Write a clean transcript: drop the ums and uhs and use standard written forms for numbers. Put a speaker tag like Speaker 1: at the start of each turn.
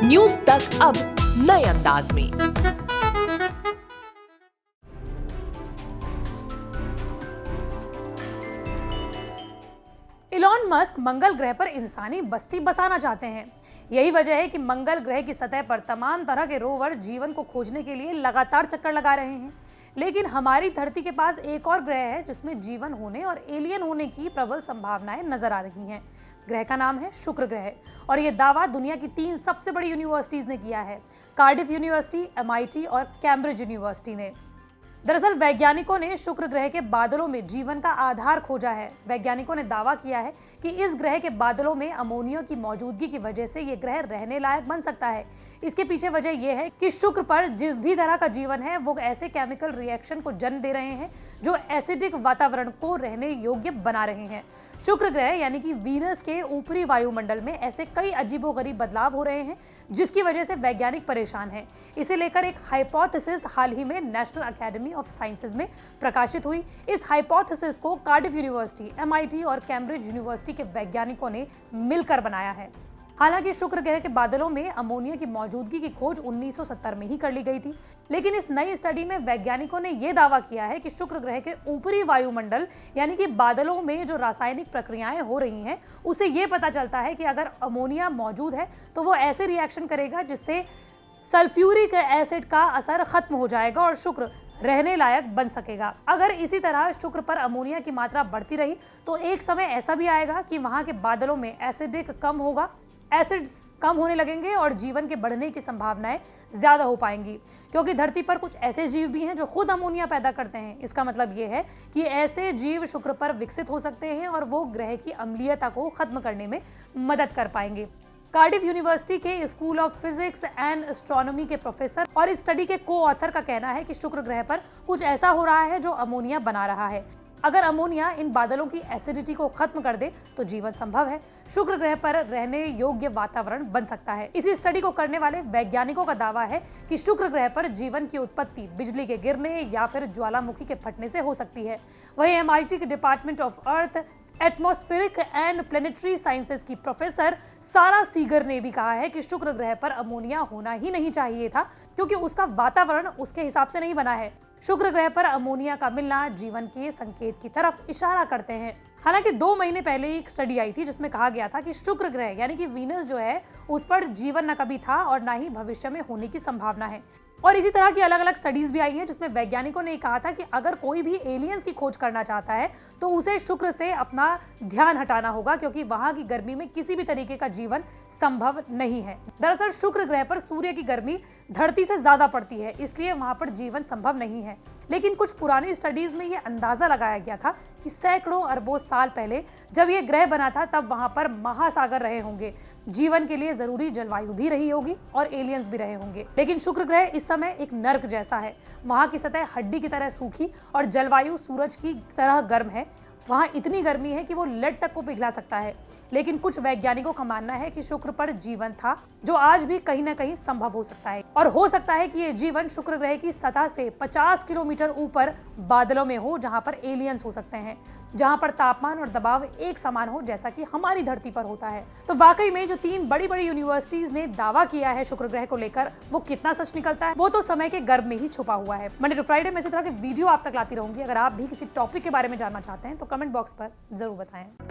Speaker 1: News तक अब नए अंदाज में।
Speaker 2: इलॉन मस्क मंगल ग्रह पर इंसानी बस्ती बसाना चाहते हैं। यही वजह है कि मंगल ग्रह की सतह पर तमाम तरह के रोवर जीवन को खोजने के लिए लगातार चक्कर लगा रहे हैं। लेकिन हमारी धरती के पास एक और ग्रह है जिसमें जीवन होने और एलियन होने की प्रबल संभावनाएं नजर आ रही हैं। ग्रह का नाम है शुक्र ग्रह और ये दावा दुनिया की 3 सबसे बड़ी यूनिवर्सिटीज ने किया है, कार्डिफ यूनिवर्सिटी, MIT और कैम्ब्रिज यूनिवर्सिटी ने। दरअसल वैज्ञानिकों ने शुक्र ग्रह के बादलों में जीवन का आधार खोजा है। वैज्ञानिकों ने दावा किया है कि इस ग्रह के बादलों में अमोनिया की मौजूदगी की वजह से ये ग्रह रहने लायक बन सकता है। इसके पीछे वजह यह है कि शुक्र पर जिस भी तरह का जीवन है वो ऐसे केमिकल रिएक्शन को जन्म दे रहे हैं जो एसिडिक वातावरण को रहने योग्य बना रहे हैं। शुक्र ग्रह यानी कि वीनस के ऊपरी वायुमंडल में ऐसे कई अजीबोगरीब बदलाव हो रहे हैं जिसकी वजह से वैज्ञानिक परेशान हैं। इसे लेकर एक हाइपोथेसिस हाल ही में नेशनल अकेडमी ऑफ साइंसेज में प्रकाशित हुई। इस हाइपोथेसिस को कार्डिफ यूनिवर्सिटी, MIT और कैम्ब्रिज यूनिवर्सिटी के वैज्ञानिकों ने मिलकर बनाया है। हालांकि शुक्र ग्रह के बादलों में अमोनिया की मौजूदगी की खोज 1970 में ही कर ली गई थी, लेकिन इस नई स्टडी में वैज्ञानिकों ने यह दावा किया है कि शुक्र ग्रह के ऊपरी वायुमंडल यानी कि बादलों में जो रासायनिक प्रक्रियाएं हो रही हैं उसे यह पता चलता है कि अगर अमोनिया मौजूद है तो वो ऐसे रिएक्शन करेगा जिससे सल्फ्यूरिक एसिड का असर खत्म हो जाएगा और शुक्र रहने लायक बन सकेगा। अगर इसी तरह शुक्र पर अमोनिया की मात्रा बढ़ती रही तो एक समय ऐसा भी आएगा कि वहां के बादलों में एसिड्स कम होने लगेंगे और जीवन के बढ़ने की संभावनाएं ज्यादा हो पाएंगी, क्योंकि धरती पर कुछ ऐसे जीव भी हैं जो खुद अमोनिया पैदा करते हैं। इसका मतलब ये है कि ऐसे जीव शुक्र पर विकसित हो सकते हैं और वो ग्रह की अम्लीयता को खत्म करने में मदद कर पाएंगे। कार्डिफ यूनिवर्सिटी के school of physics and astronomy के प्रोफेसर और इस स्टडी के को-ऑथर का कहना है कि शुक्र ग्रह पर कुछ ऐसा हो रहा है जो अमोनिया बना रहा है। अगर अमोनिया इन बादलों की एसिडिटी को खत्म कर दे तो जीवन संभव है। शुक्र ग्रह पर रहने योग्य वातावरण बन सकता है। इसी स्टडी को करने वाले वैज्ञानिकों का दावा है कि शुक्र ग्रह पर जीवन की उत्पत्ति बिजली के गिरने या फिर ज्वालामुखी के फटने से हो सकती है। वहीं MIT के department of earth, atmospheric and planetary sciences की प्रोफेसर सारा सीगर ने भी कहा है कि शुक्र ग्रह पर अमोनिया होना ही नहीं चाहिए था, क्योंकि उसका वातावरण उसके हिसाब से नहीं बना है। शुक्र ग्रह पर अमोनिया का मिलना जीवन के संकेत की तरफ इशारा करते हैं। हालांकि 2 महीने पहले एक स्टडी आई थी जिसमें कहा गया था कि शुक्र ग्रह यानी कि वीनस जो है उस पर जीवन न कभी था और न ही भविष्य में होने की संभावना है। और इसी तरह की अलग अलग स्टडीज भी आई हैं जिसमें वैज्ञानिकों ने कहा था कि अगर कोई भी एलियंस की खोज करना चाहता है तो उसे शुक्र से अपना ध्यान हटाना होगा, क्योंकि वहां की गर्मी में किसी भी तरीके का जीवन संभव नहीं है। दरअसल शुक्र ग्रह पर सूर्य की गर्मी धरती से ज्यादा पड़ती है, इसलिए वहां पर जीवन संभव नहीं है। लेकिन कुछ पुरानी स्टडीज में यह अंदाजा लगाया गया था कि सैकड़ों अरबों साल पहले जब यह ग्रह बना था तब वहां पर महासागर रहे होंगे, जीवन के लिए जरूरी जलवायु भी रही होगी और एलियंस भी रहे होंगे। लेकिन शुक्र ग्रह इस समय एक नर्क जैसा है। वहां की सतह हड्डी की तरह सूखी और जलवायु सूरज की तरह गर्म है। वहां इतनी गर्मी है कि वो लेड तक को पिघला सकता है। लेकिन कुछ वैज्ञानिकों का मानना है कि शुक्र पर जीवन था जो आज भी कहीं ना कहीं संभव हो सकता है, और हो सकता है कि ये जीवन शुक्र ग्रह की सतह से 50 किलोमीटर ऊपर बादलों में हो, जहां पर एलियंस हो सकते हैं, जहां पर तापमान और दबाव एक समान हो जैसा कि हमारी धरती पर होता है। तो वाकई में जो 3 बड़ी बड़ी यूनिवर्सिटीज ने दावा किया है शुक्र ग्रह को लेकर, वो कितना सच निकलता है वो तो समय के गर्भ में ही छुपा हुआ है। मंडे टू फ्राइडे में इसी तरह के वीडियो आप तक लाती रहूंगी। अगर आप भी किसी टॉपिक के बारे में जानना चाहते हैं तो कमेंट बॉक्स पर जरूर बताएं।